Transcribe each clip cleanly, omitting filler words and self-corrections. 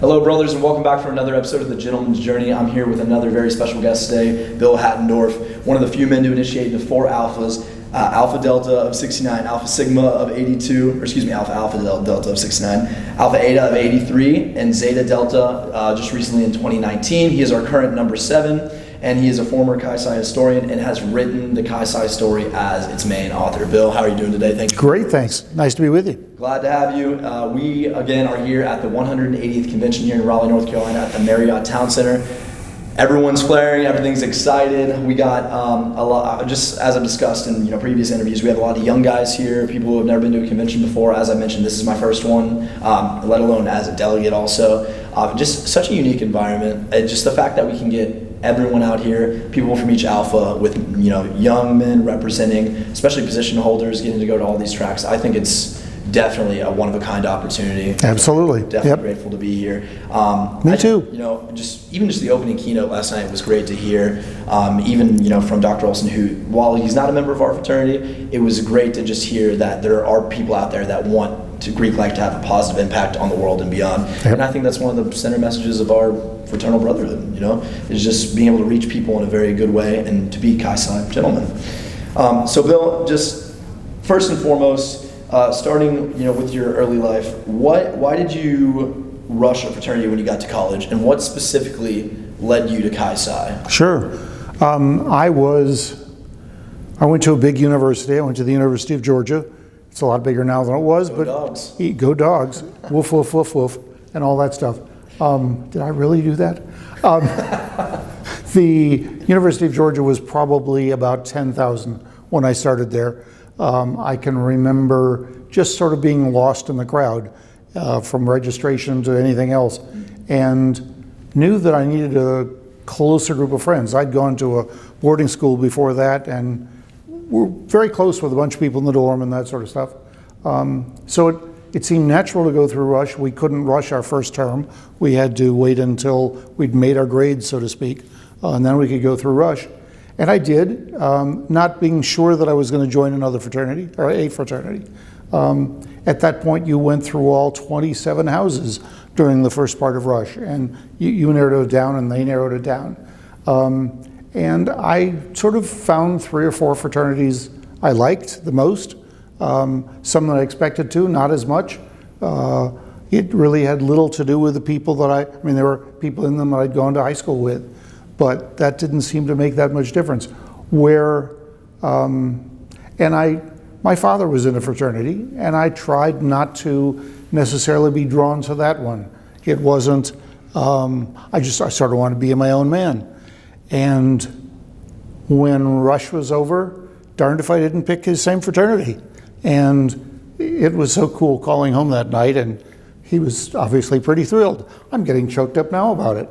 Hello, brothers, and welcome back for another episode of The Gentleman's Journey. I'm here with another very special guest today, Bill Hattendorf, one of the few men to initiate the 4 alphas, Alpha Delta of 69, Alpha Sigma of 82, or excuse me, Alpha Delta of 69, Alpha Eta of 83, and Zeta Delta just recently in 2019. He is our current number 7, and he is a former Chi Psi historian and has written the Chi Psi story as its main author. Bill, how are you doing today? Thank you. Great, thanks. Nice to be with you. Glad to have you. We, again, are here at the 180th convention here in Raleigh, North Carolina at the Marriott Town Center. Everyone's flaring, everything's excited. We got a lot, just as I've discussed in previous interviews, we have a lot of young guys here, people who have never been to a convention before. As I mentioned, this is my first one, let alone as a delegate also. Just such a unique environment. Just the fact that we can get everyone out here, people from each alpha with young men representing, especially position holders, getting to go to all these tracks. I think it's definitely a one-of-a-kind opportunity. Absolutely. Definitely grateful to be here. Me too. Just the opening keynote last night was great to hear. Even from Dr. Olson, who, while he's not a member of our fraternity, it was great to just hear that there are people out there that want Greek life to have a positive impact on the world and beyond. Yep. And I think that's one of the center messages of our fraternal brotherhood, is just being able to reach people in a very good way and to be Chi Psi gentlemen. So Bill, just first and foremost, starting with your early life, why did you rush a fraternity when you got to college, and what specifically led you to Chi Psi? Sure. I went to a big university. I went to the University of Georgia. It's a lot bigger now than it was, Go dogs. Go dogs, woof, woof, woof, woof, and all that stuff. Did I really do that? The University of Georgia was probably about 10,000 when I started there. I can remember just sort of being lost in the crowd from registration to anything else, and knew that I needed a closer group of friends. I'd gone to a boarding school before that, and we're very close with a bunch of people in the dorm and that sort of stuff. So it seemed natural to go through rush. We couldn't rush our first term. We had to wait until we'd made our grades, so to speak, and then we could go through rush. And I did, not being sure that I was going to join another fraternity, or a fraternity. At that point, you went through all 27 houses during the first part of rush, and you narrowed it down and they narrowed it down. And I sort of found 3 or 4 fraternities I liked the most. Some that I expected to, not as much. It really had little to do with the people that there were people in them that I'd gone to high school with, but that didn't seem to make that much difference. My father was in a fraternity, and I tried not to necessarily be drawn to that one. It wasn't, I sort of wanted to be my own man. And when rush was over, darned if I didn't pick his same fraternity. And it was so cool calling home that night, and he was obviously pretty thrilled. I'm getting choked up now about it.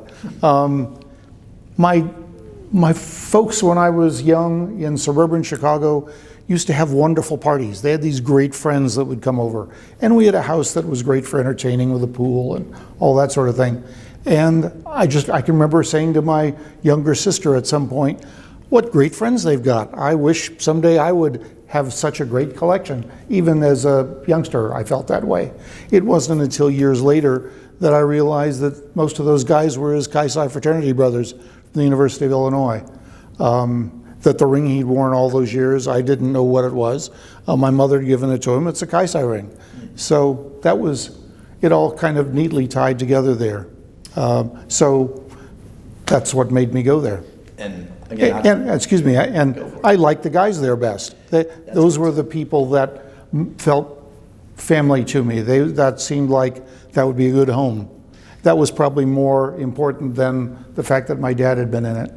My folks, when I was young in suburban Chicago, used to have wonderful parties. They had these great friends that would come over. And we had a house that was great for entertaining with a pool and all that sort of thing. And I can remember saying to my younger sister at some point, what great friends they've got. I wish someday I would have such a great collection. Even as a youngster, I felt that way. It wasn't until years later that I realized that most of those guys were his Chi Psi fraternity brothers from the University of Illinois. That the ring he'd worn all those years, I didn't know what it was. My mother had given it to him. It's a Chi Psi ring. So that was, it all kind of neatly tied together there. So that's what made me go there. And again, excuse me, I liked the guys there best. Those were the people that felt family to me. That seemed like that would be a good home. That was probably more important than the fact that my dad had been in it,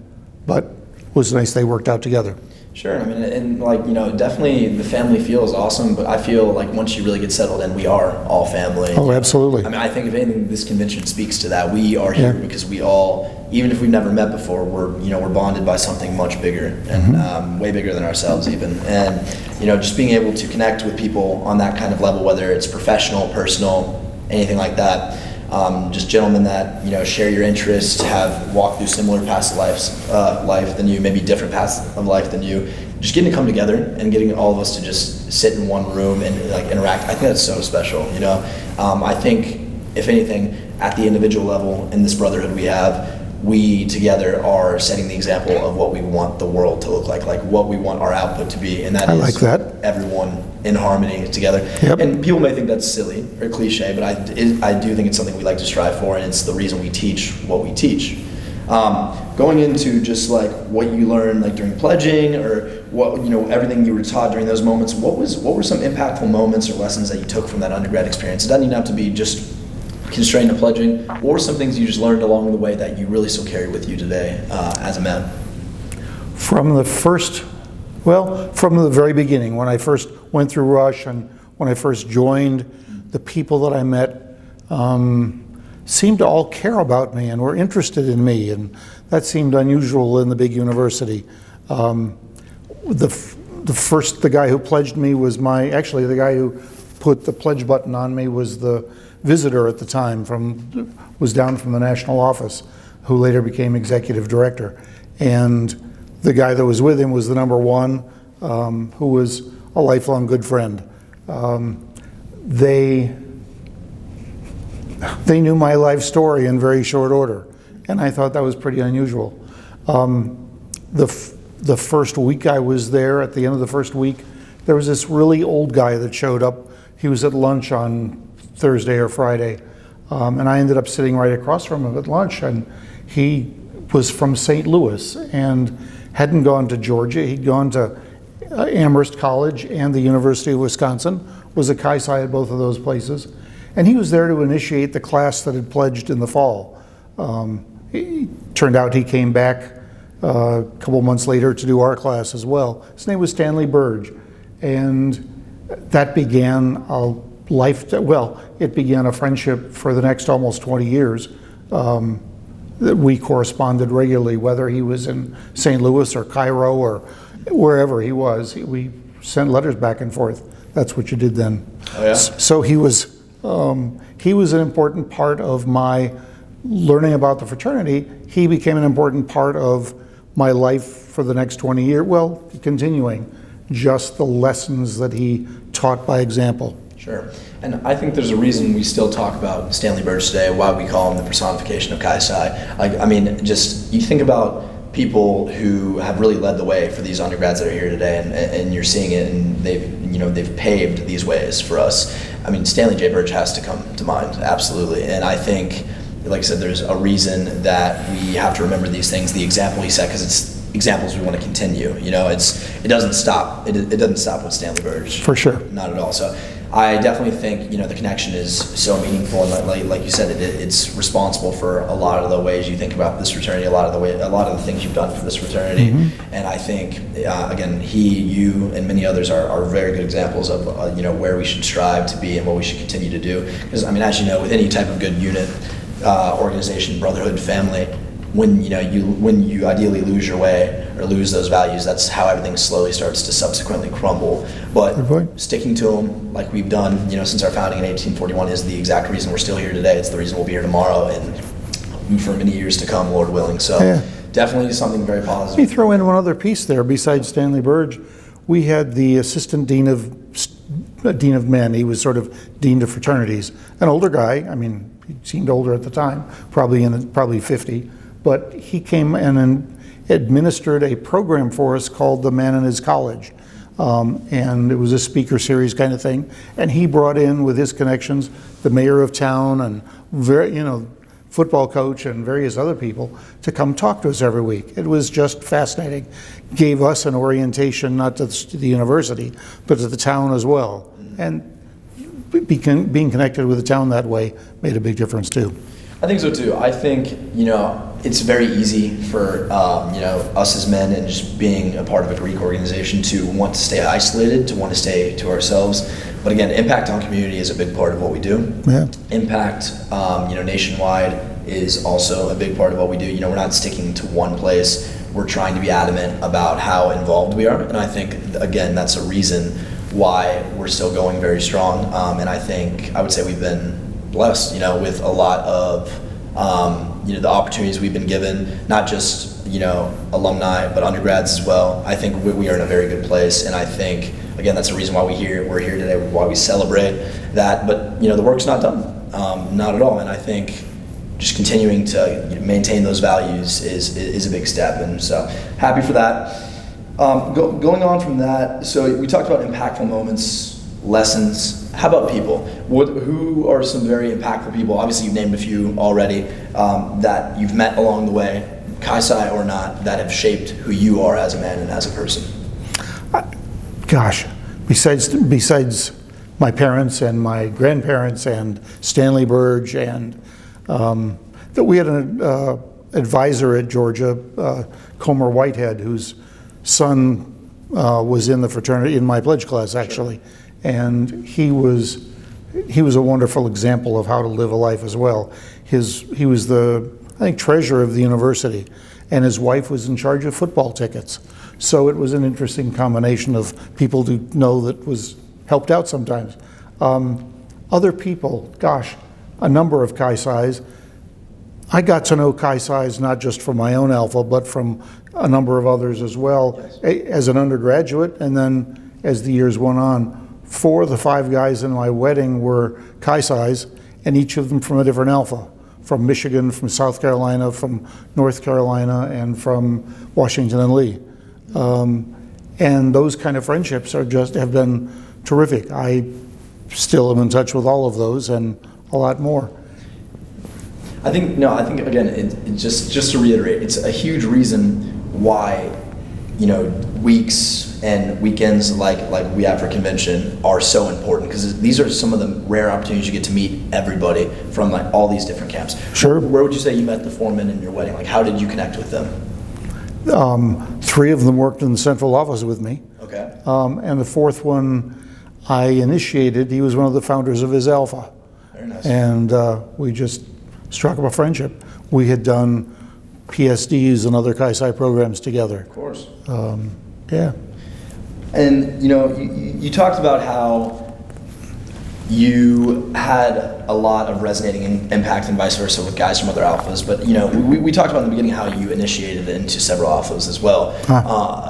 but it was nice they worked out together. Sure, definitely the family feel is awesome, but I feel like once you really get settled in, we are all family. Oh, absolutely. I think if anything, this convention speaks to that. We are here because we all, even if we've never met before, we're bonded by something much bigger and way bigger than ourselves even. And just being able to connect with people on that kind of level, whether it's professional, personal, anything like that. Just gentlemen that share your interests, have walked through similar paths of life than you, maybe different paths of life than you. Just getting to come together and getting all of us to just sit in one room and interact. I think that's so special. I think if anything, at the individual level in this brotherhood we together are setting the example of what we want the world to look like what we want our output to be, and that I is like that. everyone in harmony together. Yep. And people may think that's silly or cliche, but I do think it's something we like to strive for, and it's the reason we teach what we teach. Going into just like what you learned like during pledging, or what, everything you were taught during those moments, what were some impactful moments or lessons that you took from that undergrad experience? It doesn't even have to be just constrained to pledging, or some things you just learned along the way that you really still carry with you today as a man? From the very beginning, when I first went through Rush and when I first joined, the people that I met seemed to all care about me and were interested in me, and that seemed unusual in the big university. The guy who pledged me was the guy who put the pledge button on me was the visitor at the time was down from the national office, who later became executive director. And the guy that was with him was the number one, who was a lifelong good friend. They knew my life story in very short order, and I thought that was pretty unusual. The first week I was there, at the end of the first week, there was this really old guy that showed up. He was at lunch on Thursday or Friday, and I ended up sitting right across from him at lunch, and he was from St. Louis and hadn't gone to Georgia. He'd gone to Amherst College and the University of Wisconsin, was a Chi Psi at both of those places, and he was there to initiate the class that had pledged in the fall. It turned out he came back a couple months later to do our class as well. His name was Stanley Burge, and that began it began a friendship for the next almost 20 years. That we corresponded regularly, whether he was in St. Louis or Cairo or wherever he was. We sent letters back and forth. That's what you did then. Oh, yeah? So he was an important part of my learning about the fraternity. He became an important part of my life for the next 20 years. Well, continuing just the lessons that he taught by example. Sure. And I think there's a reason we still talk about Stanley Burge today, why we call him the personification of Chi Psi. Just you think about people who have really led the way for these undergrads that are here today, and you're seeing it, and they've paved these ways for us. Stanley J. Burge has to come to mind, absolutely. And I think, like I said, there's a reason that we have to remember these things, the example he set, because it's examples we want to continue. It doesn't stop. It doesn't stop with Stanley Burge. For sure. Not at all. So I definitely think the connection is so meaningful, and like you said, it's responsible for a lot of the ways you think about this fraternity, a lot of the things you've done for this fraternity. Mm-hmm. And I think again, you, and many others are very good examples of where we should strive to be and what we should continue to do. Because as you know, with any type of good unit, organization, brotherhood, family, when you ideally lose your way or lose those values, that's how everything slowly starts to subsequently crumble. But sticking to them like we've done, since our founding in 1841 is the exact reason we're still here today. It's the reason we'll be here tomorrow and for many years to come, Lord willing. So definitely something very positive. Let me throw in one other piece there. Besides Stanley Burge, we had the assistant dean of men. He was sort of dean of fraternities, an older guy. He seemed older at the time, probably 50. But he came in and administered a program for us called The Man in His College. And it was a speaker series kind of thing. And he brought in, with his connections, the mayor of town and football coach and various other people to come talk to us every week. It was just fascinating. Gave us an orientation, not to the university, but to the town as well. And being connected with the town that way made a big difference too. I think so too. I think, it's very easy for, us as men and just being a part of a Greek organization to want to stay isolated, to want to stay to ourselves. But again, impact on community is a big part of what we do. Yeah. Impact, nationwide is also a big part of what we do. We're not sticking to one place. We're trying to be adamant about how involved we are. And I think, again, that's a reason why we're still going very strong. And I would say we've been blessed, with a lot of, the opportunities we've been given, not just, alumni, but undergrads as well. I think we are in a very good place, and I think, again, that's the reason why we're here today, why we celebrate that. But, the work's not done. not at all. And I think just continuing to maintain those values is a big step, and so happy for that. Going on from that, so we talked about impactful moments, lessons. How about people? Who are some very impactful people? Obviously, you've named a few already that you've met along the way, Chi-Sci or not, that have shaped who you are as a man and as a person. Gosh, besides my parents and my grandparents and Stanley Burge, and that we had an advisor at Georgia, Comer Whitehead, whose son was in the fraternity, in my pledge class actually, and he was a wonderful example of how to live a life as well. He was the, I think, treasurer of the university, and his wife was in charge of football tickets. So it was an interesting combination of people to know that was helped out sometimes. Other people, gosh, a number of Chi-Scis. I got to know Chi-Scis not just from my own alpha, but from a number of others as well, as an undergraduate, and then as the years went on. 4 of the 5 guys in my wedding were Chi-Scis, and each of them from a different alpha, from Michigan, from South Carolina, from North Carolina, and from Washington and Lee. And those kind of friendships have been terrific. I still am in touch with all of those and a lot more. I think again, it just to reiterate, it's a huge reason why, weeks and weekends like we have for convention are so important, because these are some of the rare opportunities you get to meet everybody from all these different camps. Sure. Where would you say you met the 4 men in your wedding? How did you connect with them? 3 of them worked in the central office with me. Okay. And the 4th one I initiated. He was one of the founders of his alpha. Very nice. And we just struck up a friendship. We had done PSDs and other Chi-Sci programs together. Of course. Yeah. And you talked about how you had a lot of resonating impact and vice versa with guys from other alphas, but we talked about in the beginning how you initiated into several alphas as well.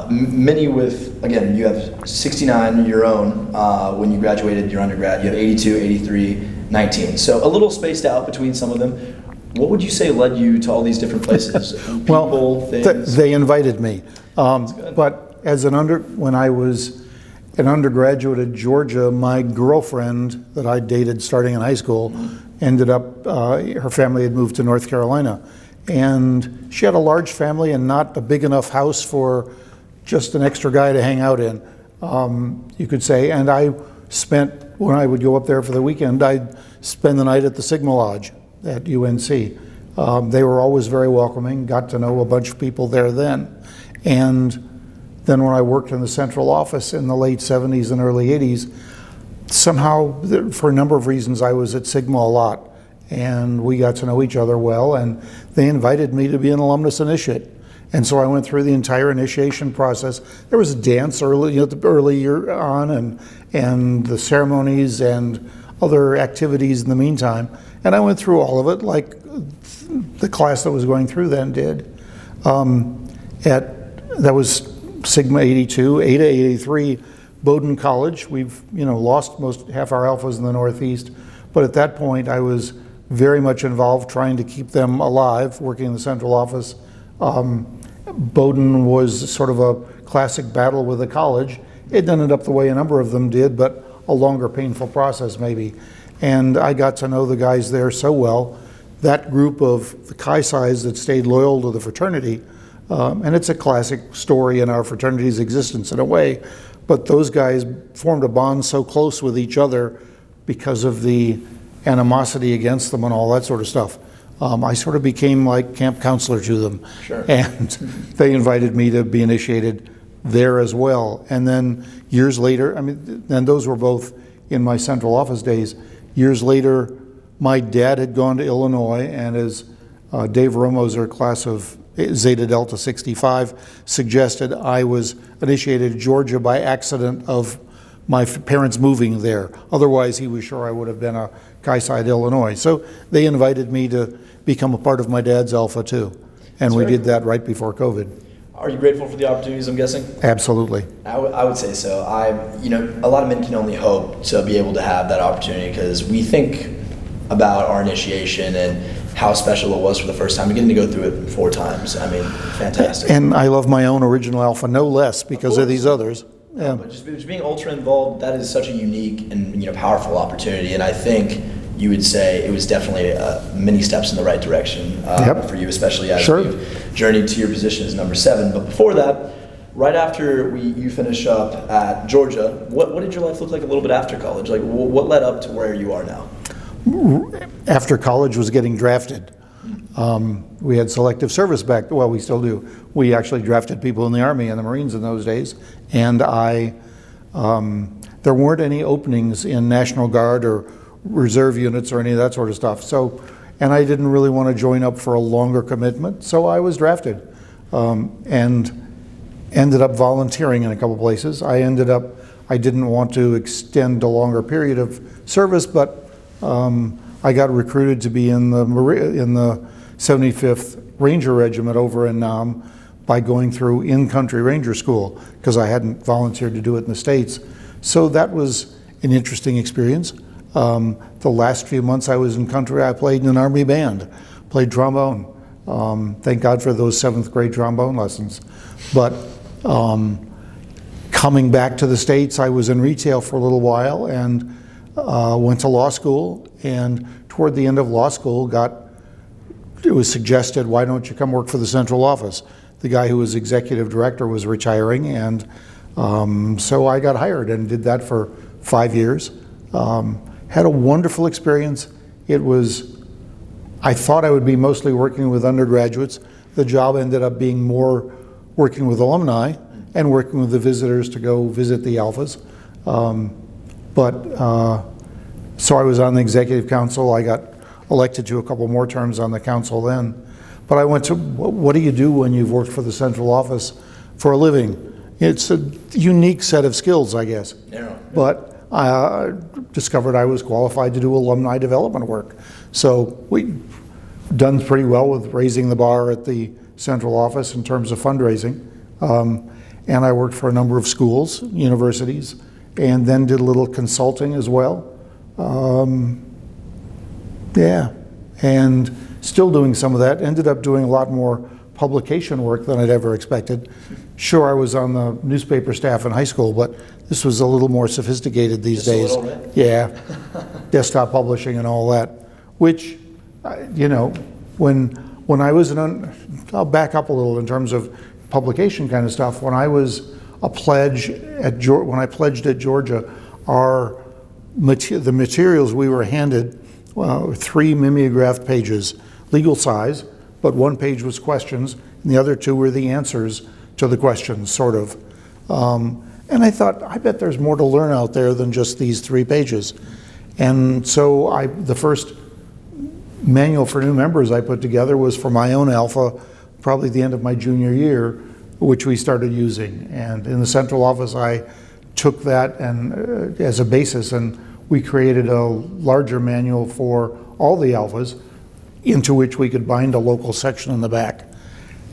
Many with, again, you have 69 your own when you graduated your undergrad, you have 82, 83, 19. So a little spaced out between some of them. What would you say led you to all these different places? People, things? They invited me. But as when I was an undergraduate at Georgia, my girlfriend that I dated starting in high school ended up, her family had moved to North Carolina. And she had a large family and not a big enough house for just an extra guy to hang out in, you could say. And I spent, when I would go up there for the weekend, I'd spend the night at the Sigma Lodge at UNC. They were always very welcoming, got to know a bunch of people there then. And then when I worked in the central office in the late 70s and early 80s, somehow, for a number of reasons, I was at Sigma a lot. And we got to know each other well, and they invited me to be an alumnus initiate. And so I went through the entire initiation process. There was a dance early year on, and the ceremonies and other activities in the meantime. And I went through all of it like the class that was going through then did. That was Sigma 82, Eta 83, Bowdoin College. We've lost half our alphas in the Northeast, but at that point I was very much involved trying to keep them alive, working in the central office. Bowdoin was sort of a classic battle with the college. It ended up the way a number of them did, but a longer, painful process maybe. And I got to know the guys there so well. That group of the Chi-Scis that stayed loyal to the fraternity, and it's a classic story in our fraternity's existence in a way, but those guys formed a bond so close with each other because of the animosity against them and all that sort of stuff. I sort of became like camp counselor to them. Sure. And they invited me to be initiated there as well. And then years later, and those were both in my central office days. Years later, my dad had gone to Illinois, and as Dave Romoser, class of Zeta Delta 65, suggested, I was initiated to Georgia by accident of my parents moving there. Otherwise, he was sure I would have been a Chi-Sci at Illinois. So they invited me to become a part of my dad's alpha too. And we did that right before COVID. Are you grateful for the opportunities, I'm guessing? Absolutely. I would say so. A lot of men can only hope to be able to have that opportunity, because we think about our initiation and how special it was for the first time. Getting to go through it 4 times. I mean, fantastic. And I love my own original alpha no less because of these others. Yeah. But just being ultra involved, that is such a unique and powerful opportunity. And I think you would say it was definitely many steps in the right direction for you, especially as you've journeyed to your position as number 7. But before that, right after you finish up at Georgia, what did your life look like a little bit after college? Like, what led up to where you are now? After college was getting drafted. We had selective service back, well, we still do. We actually drafted people in the Army and the Marines in those days. And there weren't any openings in National Guard or reserve units or any of that sort of stuff. So, and I didn't really want to join up for a longer commitment, so I was drafted. And ended up volunteering in a couple places. I didn't want to extend a longer period of service, but I got recruited to be in the 75th Ranger Regiment over in Nam by going through in-country Ranger School, because I hadn't volunteered to do it in the States. So that was an interesting experience. The last few months I was in country, I played in an Army band, played trombone. Thank God for those 7th grade trombone lessons. But coming back to the States, I was in retail for a little while and went to law school, and toward the end of law school it was suggested, why don't you come work for the central office? The guy who was executive director was retiring, and so I got hired and did that for 5 years. Had a wonderful experience. I thought I would be mostly working with undergraduates. The job ended up being more working with alumni and working with the visitors to go visit the alphas. So I was on the executive council. I got elected to a couple more terms on the council then. But I went to, what do you do when you've worked for the central office for a living? It's a unique set of skills, I guess. Yeah. But I discovered I was qualified to do alumni development work. So we've done pretty well with raising the bar at the central office in terms of fundraising. And I worked for a number of schools, universities, and then did a little consulting as well. And still doing some of that. Ended up doing a lot more publication work than I'd ever expected. Sure, I was on the newspaper staff in high school, but this was a little more sophisticated these days. A little bit? Yeah, desktop publishing and all that, which, when I was I'll back up a little in terms of publication kind of stuff. When I was when I pledged at Georgia, the materials we were handed, 3 mimeographed pages, legal size, but 1 page was questions, and the other 2 were the answers to the questions, sort of. And I thought, I bet there's more to learn out there than just these 3 pages. And so the first manual for new members I put together was for my own alpha, probably the end of my junior year, which we started using. And in the central office, I took that and as a basis, and we created a larger manual for all the alphas, into which we could bind a local section in the back.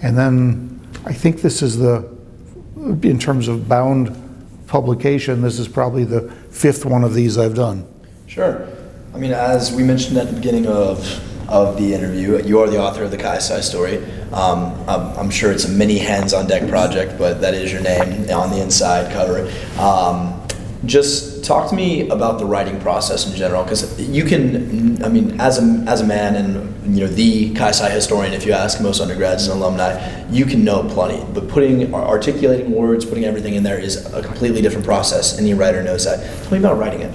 And then I think this is in terms of bound publication, this is probably the 5th one of these I've done. Sure. I mean, as we mentioned at the beginning of the interview, you are the author of the Kaisai story. I'm sure it's a mini hands on deck project, but that is your name on the inside cover. Just talk to me about the writing process in general, because you can, I mean, as a man and the Kaisai historian, if you ask most undergrads and alumni, you can know plenty, but articulating words, putting everything in there is a completely different process. Any writer knows that. Tell me about writing it.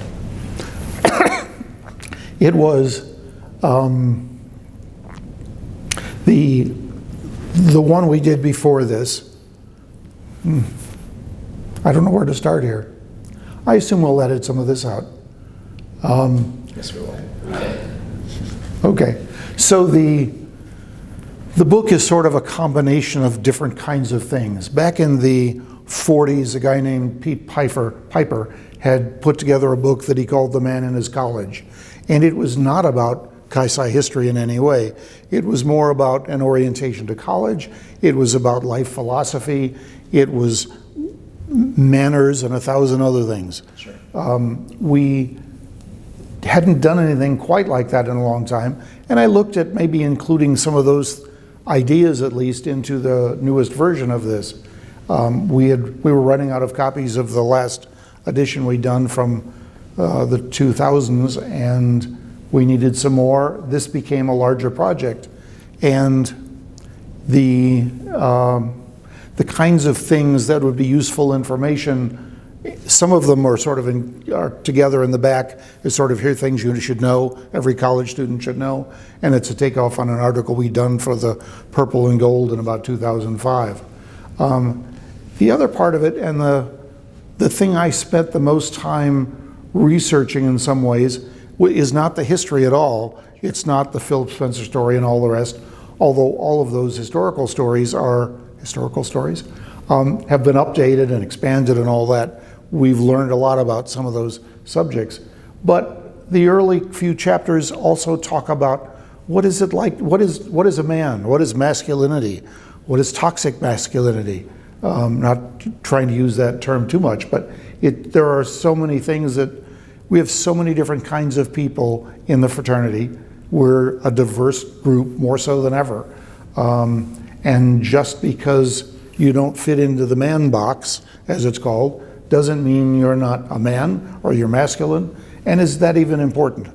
It was the one we did before this. I don't know where to start here. I assume we'll edit some of this out. Yes, we will. Okay. So the book is sort of a combination of different kinds of things. Back in the 40s, a guy named Pete Piper had put together a book that he called The Man in His College. And it was not about Kaisai history in any way. It was more about an orientation to college. It was about life philosophy. It was manners and 1,000 other things. Sure. hadn't done anything quite like that in a long time, and I looked at maybe including some of those ideas at least into the newest version of this. We were running out of copies of the last edition we'd done from the 2000s, and we needed some more. This became a larger project, and the kinds of things that would be useful information, some of them are sort of are together in the back as sort of here things you should know, every college student should know, and it's a takeoff on an article we'd done for the Purple and Gold in about 2005. The other part of it, and the thing I spent the most time researching in some ways, is not the history at all. It's not the Philip Spencer story and all the rest, although all of those historical stories are historical stories, have been updated and expanded and all that. We've learned a lot about some of those subjects. But the early few chapters also talk about what is it like, what is a man, what is masculinity, what is toxic masculinity. Not trying to use that term too much, but there are so many things that we have so many different kinds of people in the fraternity. We're a diverse group, more so than ever. And just because you don't fit into the man box, as it's called, doesn't mean you're not a man or you're masculine. And is that even important?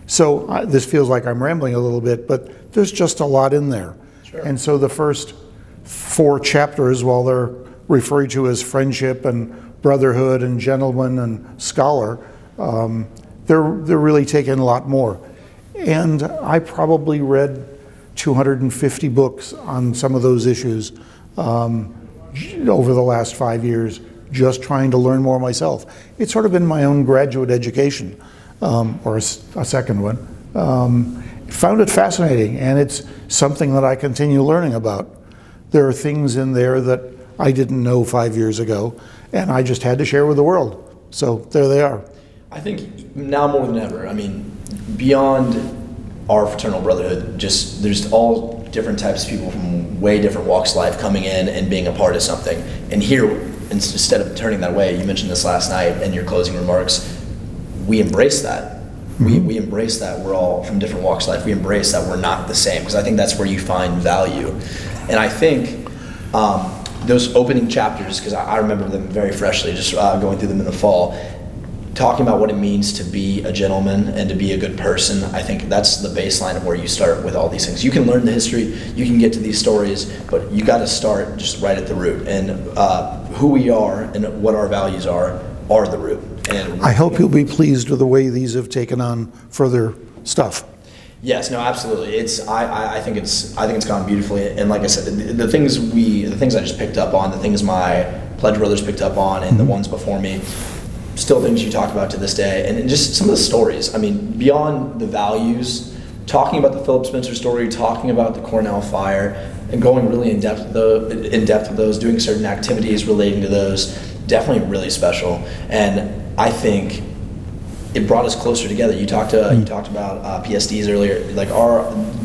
So this feels like I'm rambling a little bit, but there's just a lot in there. Sure. And so the first 4 chapters, while they're referred to as friendship and brotherhood and gentleman and scholar, they're really taking a lot more. And I probably read 250 books on some of those issues over the last 5 years, just trying to learn more myself. It's sort of been my own graduate education, or a second one. Found it fascinating, and it's something that I continue learning about. There are things in there that I didn't know 5 years ago, and I just had to share with the world. So there they are. I think now more than ever, I mean, beyond our fraternal brotherhood, just there's all different types of people from way different walks of life coming in and being a part of something. And here, instead of turning that away, you mentioned this last night in your closing remarks, we embrace that. We embrace that we're all from different walks of life. We embrace that we're not the same, because I think that's where you find value. And I think those opening chapters, because I remember them very freshly, just going through them in the fall, talking about what it means to be a gentleman and to be a good person. I think that's the baseline of where you start with all these things. You can learn the history, you can get to these stories, but you got to start just right at the root. And who we are and what our values are the root. And I hope you'll be pleased with the way these have taken on further stuff. Yes, no, absolutely. I think it's gone beautifully. And like I said, the things I just picked up on, the things my pledge brothers picked up on, and the ones before me, still things you talk about to this day, and just some of the stories. I mean, beyond the values, talking about the Philip Spencer story, talking about the Cornell fire, and going really in depth with those, doing certain activities relating to those, definitely really special. And I think it brought us closer together. You talked about PSDs earlier, like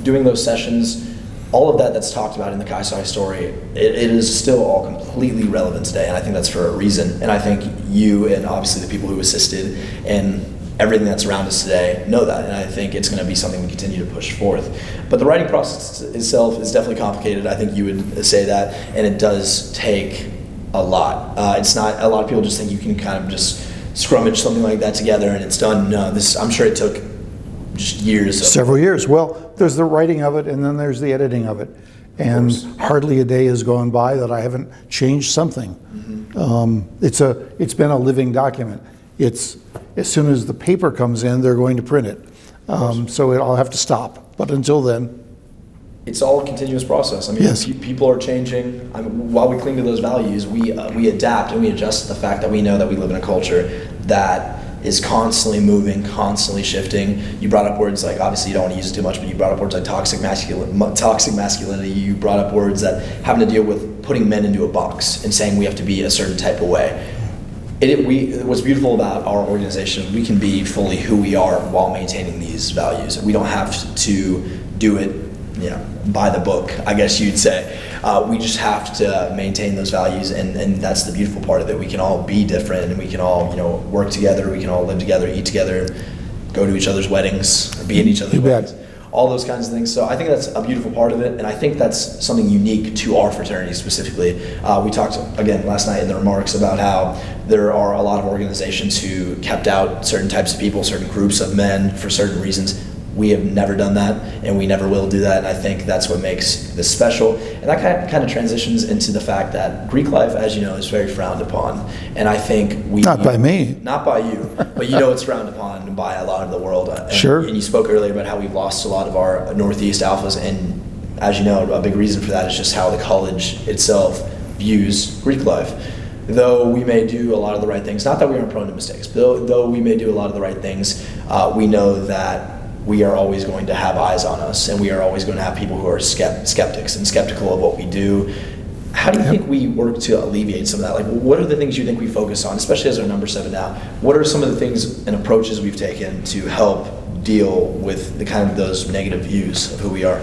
doing those sessions. All of that's talked about in the Kai Sai story, it is still all completely relevant today, and I think that's for a reason. And I think you and obviously the people who assisted and everything that's around us today know that, and I think it's going to be something we continue to push forth. But the writing process itself is definitely complicated. I think you would say that, and it does take a lot. It's not, a lot of people just think you can kind of just scrummage something like that together and it's done. No, I'm sure it took just years. Several years. Well, there's the writing of it, and then there's the editing of it. And hardly a day has gone by that I haven't changed something. It's been a living document. It's, as soon as the paper comes in, they're going to print it. So I'll have to stop. But until then, it's all a continuous process. I mean, yes. People are changing. While we cling to those values, we adapt and we adjust to the fact that we know that we live in a culture that is constantly moving, constantly shifting. You brought up words like, obviously you don't want to use it too much, but you brought up words like toxic masculinity. You brought up words that having to deal with putting men into a box and saying we have to be a certain type of way. What's beautiful about our organization, we can be fully who we are while maintaining these values. We don't have to do it, by the book, I guess you'd say. We just have to maintain those values, and that's the beautiful part of it. We can all be different, and we can all, work together. We can all live together, eat together. go to each other's weddings, or be in each other's weddings. All those kinds of things. So I think that's a beautiful part of it, and I think that's something unique to our fraternity specifically. We talked, again, last night in the remarks about how there are a lot of organizations who kept out certain types of people, certain groups of men for certain reasons. We have never done that, and we never will do that, and I think that's what makes this special. And that kind of transitions into the fact that Greek life, as you know, is very frowned upon. And I think we... Not by me. Not by you, but you know it's frowned upon by a lot of the world. Sure. And you spoke earlier about how we've lost a lot of our Northeast alphas, and as you know, a big reason for that is just how the college itself views Greek life. Though we may do a lot of the right things, not that we aren't prone to mistakes, but though we may do a lot of the right things, we know that we are always going to have eyes on us, and we are always going to have people who are skeptics and skeptical of what we do. How do you think we work to alleviate some of that? Like, what are the things you think we focus on, especially as our number 7 now? What are some of the things and approaches we've taken to help deal with the kind of those negative views of who we are?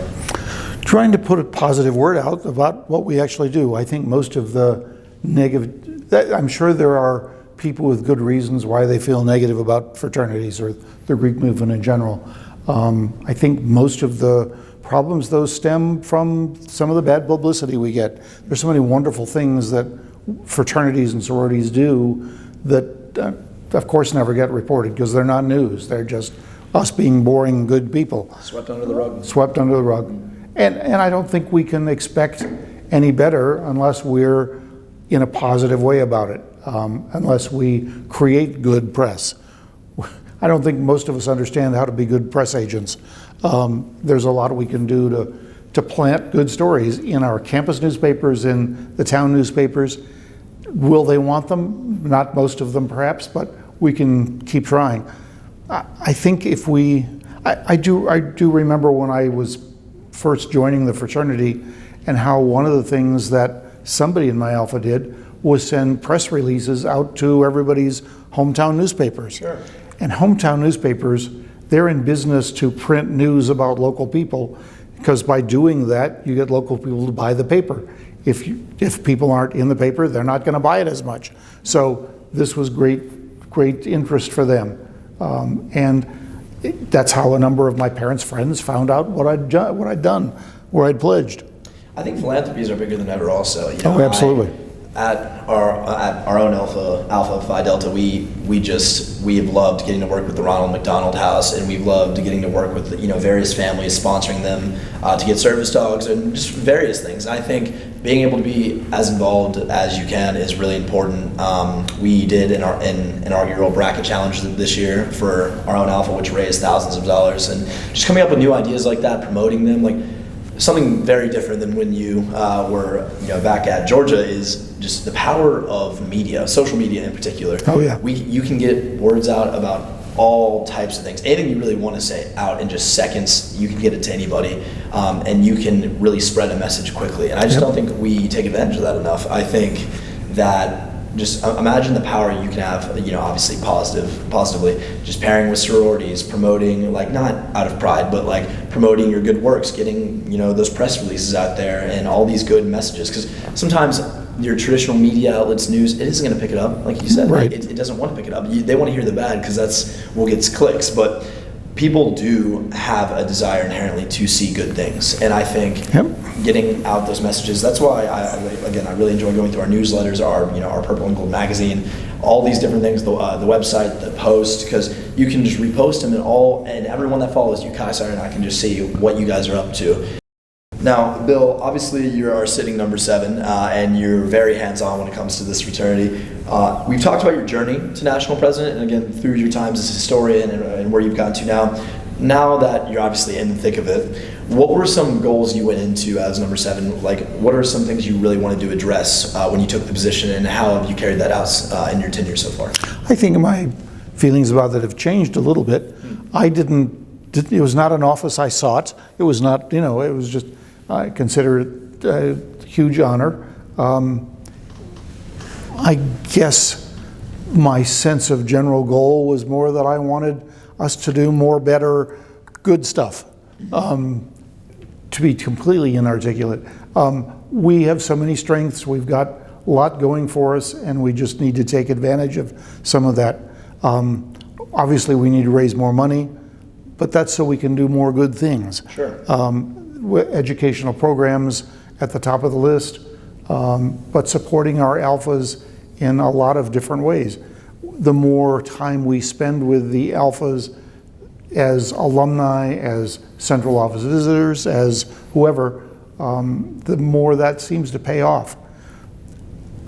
Trying to put a positive word out about what we actually do. I think most of the negative, I'm sure there are people with good reasons why they feel negative about fraternities or the Greek movement in general. I think most of the problems, though, stem from some of the bad publicity we get. There's so many wonderful things that fraternities and sororities do that, of course, never get reported because they're not news. They're just us being boring, good people. Swept under the rug. Swept under the rug. And I don't think we can expect any better unless we're in a positive way about it, unless we create good press. I don't think most of us understand how to be good press agents. There's a lot we can do to plant good stories in our campus newspapers, in the town newspapers. Will they want them? Not most of them, perhaps, but we can keep trying. I think if we, I do remember when I was first joining the fraternity and how one of the things that somebody in my alpha did was send press releases out to everybody's hometown newspapers. Sure. And hometown newspapers, they're in business to print news about local people, because by doing that, you get local people to buy the paper. If people aren't in the paper, they're not going to buy it as much. So this was great interest for them. And that's how a number of my parents' friends found out what I'd done, where I'd pledged. I think philanthropies are bigger than ever also. You know, oh, absolutely. At our own Alpha Phi Delta, we have loved getting to work with the Ronald McDonald House, and we've loved getting to work with various families, sponsoring them to get service dogs and just various things. I think being able to be as involved as you can is really important. We did an inaugural bracket challenge this year for our own Alpha, which raised thousands of dollars, and just coming up with new ideas like that, promoting them, like something very different than when you were back at Georgia is just the power of media, social media in particular. Oh yeah. You can get words out about all types of things. Anything you really want to say out in just seconds, you can get it to anybody, and you can really spread a message quickly. And I just don't think we take advantage of that enough. I think that just imagine the power you can have, obviously positively, just pairing with sororities, promoting, like, not out of pride, but like promoting your good works, getting, those press releases out there and all these good messages. Because sometimes your traditional media outlets, news, it isn't going to pick it up, like you said. Right. It doesn't want to pick it up. They want to hear the bad because that's what gets clicks. But people do have a desire inherently to see good things, and I think getting out those messages. That's why I really enjoy going through our newsletters, our Purple and Gold magazine, all these different things, the website, the post, because you can just repost them and everyone that follows you, Kaisar and I, can just see what you guys are up to. Now, Bill, obviously you are sitting number 7, and you're very hands-on when it comes to this fraternity. We've talked about your journey to national president, and again, through your times as a historian and where you've gotten to now. Now that you're obviously in the thick of it, what were some goals you went into as number 7? Like, what are some things you really wanted to address when you took the position, and how have you carried that out in your tenure so far? I think my feelings about that have changed a little bit. It was not an office I sought. It was not, it was just, I consider it a huge honor. I guess my sense of general goal was more that I wanted us to do more, better, good stuff. To be completely inarticulate. We have so many strengths, we've got a lot going for us, and we just need to take advantage of some of that. obviously we need to raise more money, but that's so we can do more good things. Sure. Educational programs at the top of the list, but supporting our alphas in a lot of different ways. The more time we spend with the alphas as alumni, as central office visitors, as whoever, the more that seems to pay off.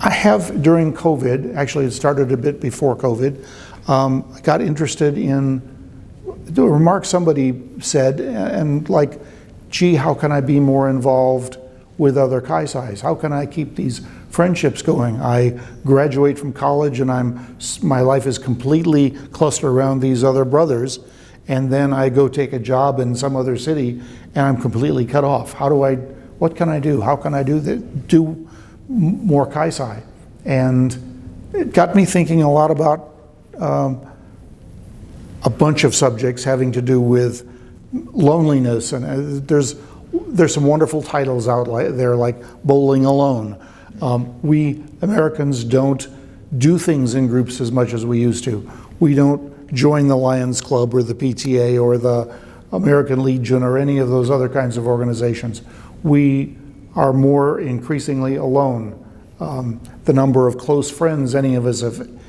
I have, during COVID, actually it started a bit before COVID, I got interested in the remark somebody said, and like, gee, how can I be more involved with other Chi-Psis? How can I keep these friendships going? I graduate from college and my life is completely clustered around these other brothers, and then I go take a job in some other city and I'm completely cut off. What can I do? How can I do more Chi-Psi? And it got me thinking a lot about a bunch of subjects having to do with loneliness, and there's some wonderful titles out there like Bowling Alone. We Americans don't do things in groups as much as we used to. We don't join the Lions Club or the PTA or the American Legion or any of those other kinds of organizations. We are more increasingly alone. The number of close friends any of us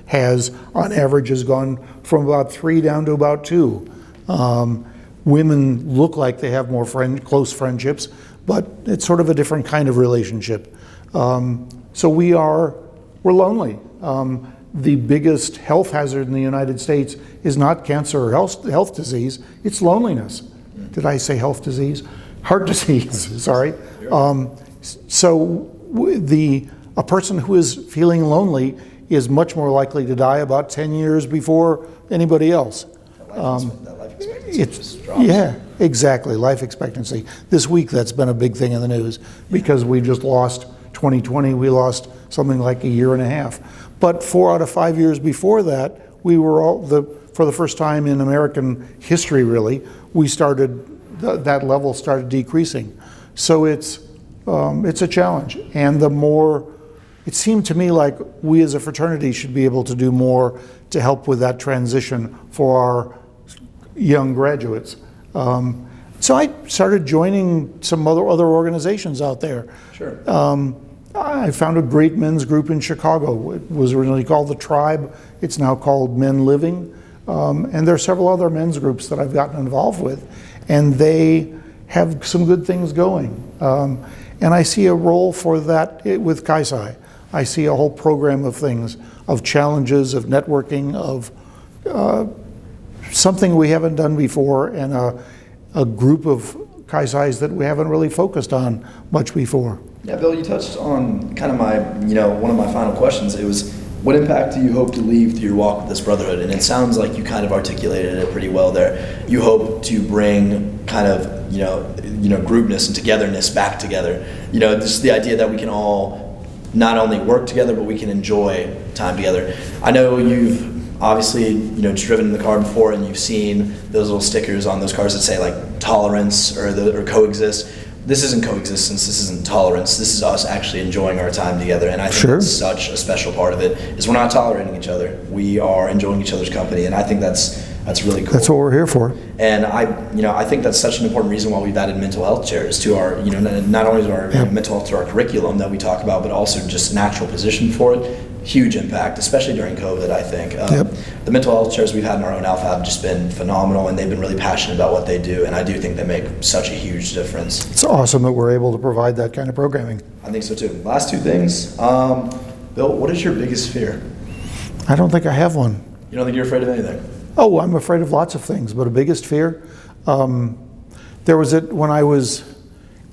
has on average has gone from about 3 down to about 2. Women look like they have more close friendships, but it's sort of a different kind of relationship. So we're lonely. The biggest health hazard in the United States is not cancer or health disease, it's loneliness. Did I say health disease? Heart disease, sorry. A person who is feeling lonely is much more likely to die about 10 years before anybody else. That life expectancy just drops. Yeah, exactly, life expectancy. This week that's been a big thing in the news because we just lost 2020, we lost something like a year and a half. But 4 out of 5 years before that, we were for the first time in American history really, that level started decreasing. So it's a challenge. And it seemed to me like we as a fraternity should be able to do more to help with that transition for our young graduates. So I started joining some other organizations out there. Sure. I found a great men's group in Chicago. It was originally called The Tribe. It's now called Men Living. And there are several other men's groups that I've gotten involved with, and they have some good things going. And I see a role for that with Chi-Psi. I see a whole program of things, of challenges, of networking, of something we haven't done before, and a group of Chi-Psis that we haven't really focused on much before. Yeah, Bill, you touched on kind of one of my final questions. It was, what impact do you hope to leave through your walk with this brotherhood? And it sounds like you kind of articulated it pretty well there. You hope to bring kind of, groupness and togetherness back together. Just the idea that we can all not only work together, but we can enjoy time together. I know you've obviously, driven in the car before, and you've seen those little stickers on those cars that say like tolerance or coexist. This isn't coexistence, this isn't tolerance, this is us actually enjoying our time together. And I think that's such a special part of it, is we're not tolerating each other, we are enjoying each other's company, and I think that's really cool. That's what we're here for. And I think that's such an important reason why we've added mental health chairs to our, not only to our mental health to our curriculum that we talk about, but also just an actual position for it. Huge impact, especially during COVID, I think. The mental health chairs we've had in our own alpha have just been phenomenal, and they've been really passionate about what they do, and I do think they make such a huge difference. It's awesome that we're able to provide that kind of programming. I think so too. Last 2 things. Bill, what is your biggest fear? I don't think I have one. You don't think you're afraid of anything? Oh, I'm afraid of lots of things, but a biggest fear? There was when I was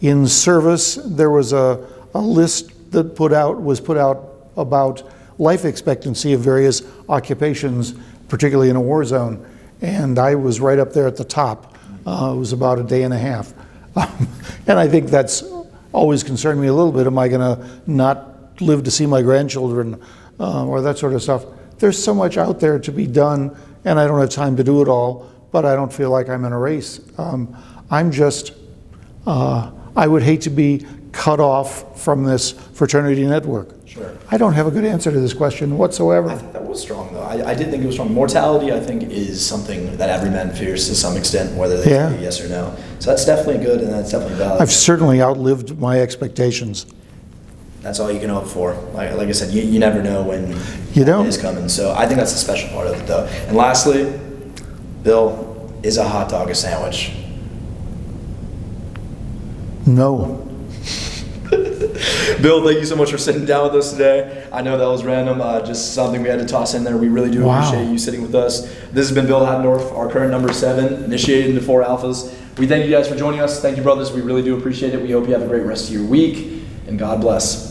in service, there was a list that was put out about life expectancy of various occupations, particularly in a war zone, and I was right up there at the top. It was about a day and a half. And I think that's always concerned me a little bit. Am I going to not live to see my grandchildren or that sort of stuff? There's so much out there to be done, and I don't have time to do it all, but I don't feel like I'm in a race. I would hate to be cut off from this fraternity network. Sure. I don't have a good answer to this question I whatsoever. think that was strong, though. I did think it was strong. Mortality, I think, is something that every man fears to some extent, whether they Yeah. tell you yes or no. So that's definitely good, and that's definitely valid. I've certainly outlived my expectations. That's all you can hope for. Like I said, you never know when You that don't. day is coming. So I think that's the special part of it, though. And lastly, Bill, is a hot dog a sandwich? No. Bill, thank you so much for sitting down with us today. I know that was random, just something we had to toss in there. We really do Wow. appreciate you sitting with us. This has been Bill Hattendorf, our current number 7, initiated into 4 alphas. We thank you guys for joining us. Thank you, brothers. We really do appreciate it. We hope you have a great rest of your week, and God bless.